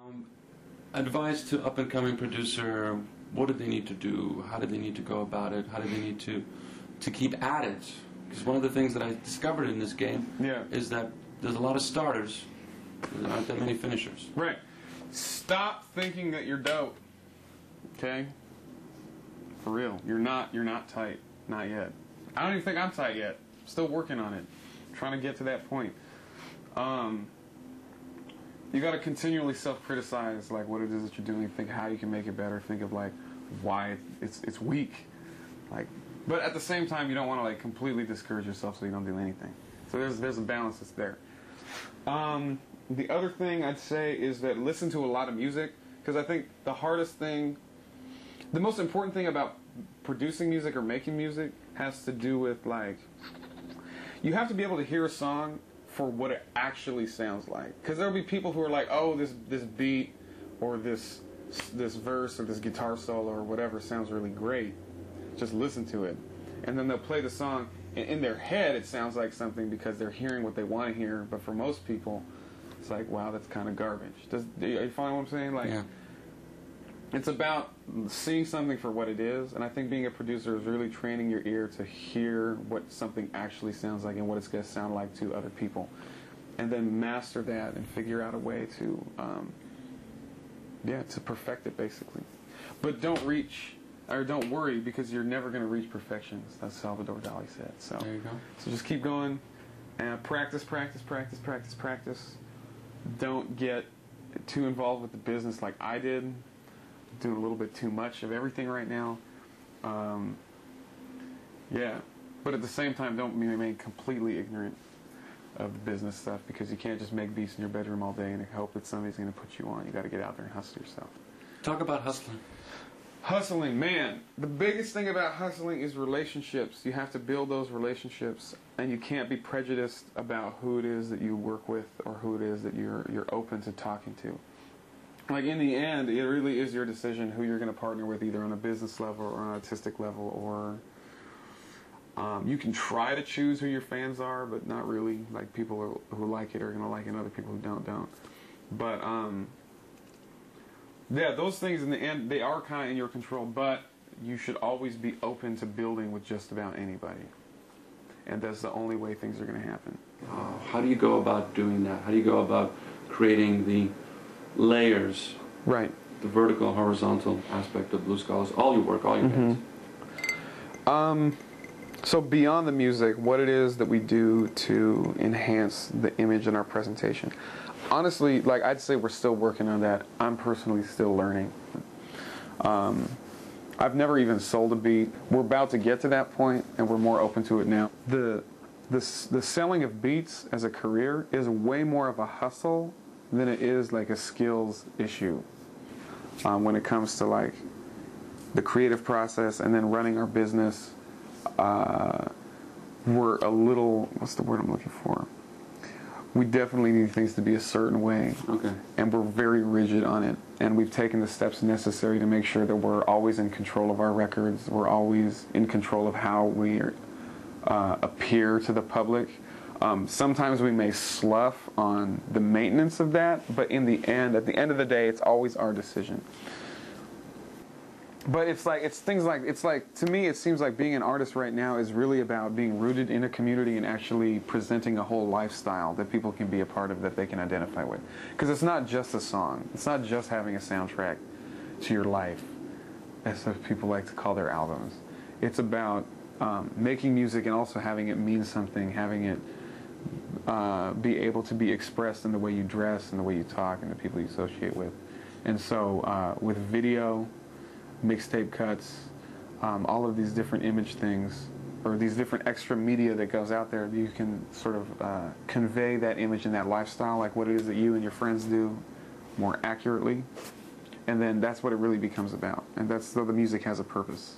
Um, Advice to up-and-coming producer, what do they need to do? How do they need to go about it? How do they need to keep at it? Because one of the things that I discovered in this game is that there's a lot of starters. There aren't that many finishers. Right. Stop thinking that you're dope. Okay? For real. You're not tight. Not yet. I don't even think I'm tight yet. Still working on it. Trying to get to that point. You got to continually self-criticize like what it is that you're doing. Think how you can make it better. Think of like why it's weak. Like, but at the same time, you don't want to like completely discourage yourself so you don't do anything. So there's a balance that's there. The other thing I'd say is that listen to a lot of music, because I think the hardest thing, the most important thing about producing music or making music has to do with like you have to be able to hear a song for what it actually sounds like. Because there'll be people who are like, oh, this beat or this verse or this guitar solo or whatever sounds really great. Just listen to it. And then they'll play the song, and in their head it sounds like something because they're hearing what they want to hear. But for most people, it's like, wow, that's kind of garbage. Are you following what I'm saying? Like, yeah. It's about seeing something for what it is, and I think being a producer is really training your ear to hear what something actually sounds like and what it's going to sound like to other people, and then master that and figure out a way to, to perfect it basically. But don't worry because you're never going to reach perfection. That's Salvador Dali said. So there you go. So just keep going and practice. Don't get too involved with the business like I did. Doing a little bit too much of everything right now. But at the same time, don't remain completely ignorant of the business stuff, because you can't just make beats in your bedroom all day and hope that somebody's going to put you on. You got to get out there and hustle yourself. Talk about hustling. Hustling, man. The biggest thing about hustling is relationships. You have to build those relationships, and you can't be prejudiced about who it is that you work with or who it is that you're open to talking to. Like, in the end, it really is your decision who you're going to partner with, either on a business level or on an artistic level, or you can try to choose who your fans are, but not really. Like, people who like it are going to like it, and other people who don't. But, those things in the end, they are kind of in your control, but you should always be open to building with just about anybody. And that's the only way things are going to happen. How do you go about doing that? How do you go about creating the layers, right? The vertical, horizontal aspect of Blue Scholars, all your work, all your bands. So beyond the music, what it is that we do to enhance the image in our presentation. Honestly, like, I'd say we're still working on that. I'm personally still learning. I've never even sold a beat. We're about to get to that point, and we're more open to it now. The selling of beats as a career is way more of a hustle than it is like a skills issue when it comes to like the creative process and then running our business. We're a little, what's the word I'm looking for? We definitely need things to be a certain way. Okay. And we're very rigid on it. And we've taken the steps necessary to make sure that we're always in control of our records. We're always in control of how we appear to the public. Sometimes we may slough on the maintenance of that, but at the end of the day, it's always our decision. But to me, it seems like being an artist right now is really about being rooted in a community and actually presenting a whole lifestyle that people can be a part of, that they can identify with. Because it's not just a song. It's not just having a soundtrack to your life, as people like to call their albums. It's about making music and also having it mean something, having it be able to be expressed in the way you dress and the way you talk and the people you associate with. And so with video, mixtape cuts, all of these different image things, or these different extra media that goes out there, you can sort of convey that image and that lifestyle, like what it is that you and your friends do, more accurately. And then that's what it really becomes about. And that's so the music has a purpose.